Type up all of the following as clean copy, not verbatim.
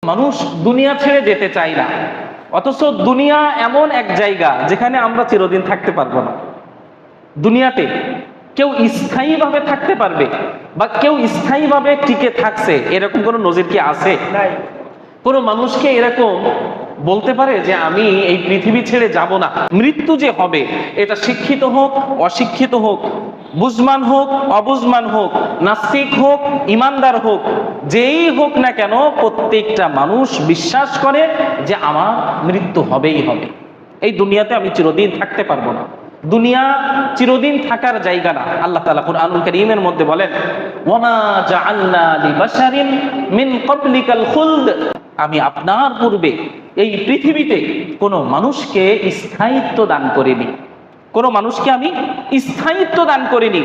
মানুষ দুনিয়া ছেড়ে যেতে চায় না, অথচ দুনিয়া এমন এক জায়গা যেখানে আমরা চিরদিন থাকতে পারবো না। দুনিয়াতে কেউ স্থায়ীভাবে থাকতে পারবে বা কেউ স্থায়ীভাবে টিকে থাকছে এরকম কোনো নজির কি আছে? কোনো মানুষকে এরকম বলতে পারে যে আমি এই পৃথিবী ছেড়ে যাব না? মৃত্যু যে হবে এটা শিক্ষিত হোক অশিক্ষিত হোক, বুঝমান হোক অবুঝমান হোক, নাস্তিক হোক ইমানদার হোক, যেই হোক না কেন প্রত্যেকটা মানুষ বিশ্বাস করে যে আমার মৃত্যু হবেই হবে। এই দুনিয়াতে আমি চিরদিন থাকতে পারবো না, দুনিয়া চিরদিন থাকার জায়গা না। আল্লাহ তাআলা কুরআনুল কারীমের মধ্যে বলেন, ওয়ামা জাআলনা লিবাশারিন মিন ক্বাবলিকাল খুলদ, আমি আপনার পূর্বে এই পৃথিবীতে কোনো মানুষকে স্থায়িত্ব দান করিনি, কোনো মানুষকে আমি স্থায়িত্ব দান করিনি।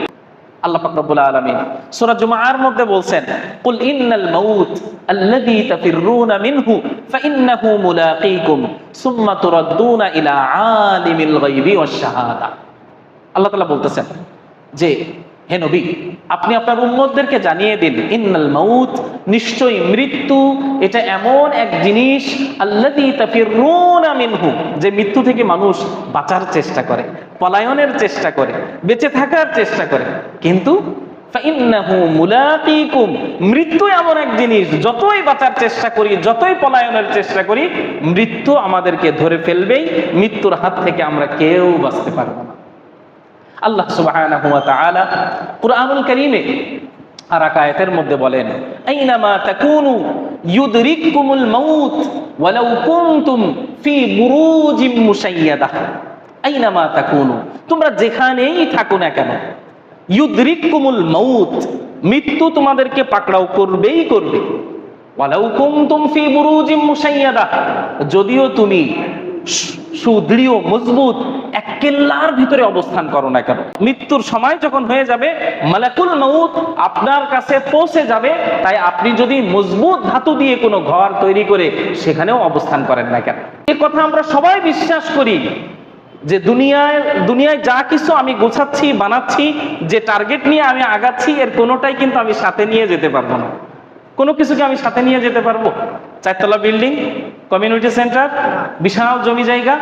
আল্লাহ পাক রব্বুল আলামিন সূরা জুমার মধ্যে বলছেন, কুল ইন্নাল মাউত আল্লাযী তাফিররুনা মিনহু ফাইন্নাহু মুলাকীকুম সুম্মা তুরাদ্দুনা ইলা আলিমিল গায়বি ওয়াশ শাহাদা। আল্লাহ তাআলা বলতেছেন যে হে নবী, আপনি আপনার উম্মতদেরকে জানিয়ে দিন, ইন্নাল মাউত, নিশ্চয়ই মৃত্যু এটা এমন এক জিনিস, আল্লাযী তাফিররুনা মিনহু, যে মৃত্যু থেকে মানুষ বাঁচার চেষ্টা করে, পলায়নের চেষ্টা করে, বেঁচে থাকার চেষ্টা করে, কিন্তু ফাইন্নাহু মুলাকীকুম, মৃত্যু এমন এক জিনিস যতই বাঁচার চেষ্টা করি, যতই পলায়নের চেষ্টা করি, মৃত্যু আমাদেরকে ধরে ফেলবেই, মৃত্যুর হাত থেকে আমরা কেউ বাঁচতে পারবো না। আল্লাহ সুবহানাহু ওয়া তাআলা কুরআনুল কারীমে আর এক আয়াতের মধ্যে বলেন, আইনামা তাকুনু ইউদরিকুমুল মাউত ওয়ালাউ কুনতুম ফি বুরুজিম মুশাইয়াদাহ। আইনামা তাকুনু, তোমরা যেখানেই থাকো না কেন, ইউদরিকুমুল মাউত, মৃত্যু তোমাদেরকে পাকড়াও করবেই করবে। ওয়ালাউ কুনতুম ফি বুরুজিম মুশাইয়াদাহ, যদিও তুমি সুদৃঢ় মজবুত এক কেল্লার ভিতরে অবস্থান করো না কেন, মৃত্যুর সময় যখন হয়ে যাবে মালাকুল মাউত আপনার কাছে পৌঁছে যাবে, তাই আপনি যদি মজবুত ধাতু দিয়ে কোনো ঘর তৈরি করে সেখানেও অবস্থান করেন না কেন। এই কথা আমরা সবাই বিশ্বাস করি যে দুনিয়ায় যা কিছু আমি গোছাচ্ছি বানাচ্ছি, যে টার্গেট নিয়ে আমি আগাচ্ছি, এর কোনোটাই কিন্তু আমি সাথে নিয়ে যেতে পারবো না। কোনো কিছুকে আমি সাথে নিয়ে যেতে পারবো? 4 তলা বিল্ডিং, কমিউনিটি সেন্টার, বিশাল জমি জায়গা,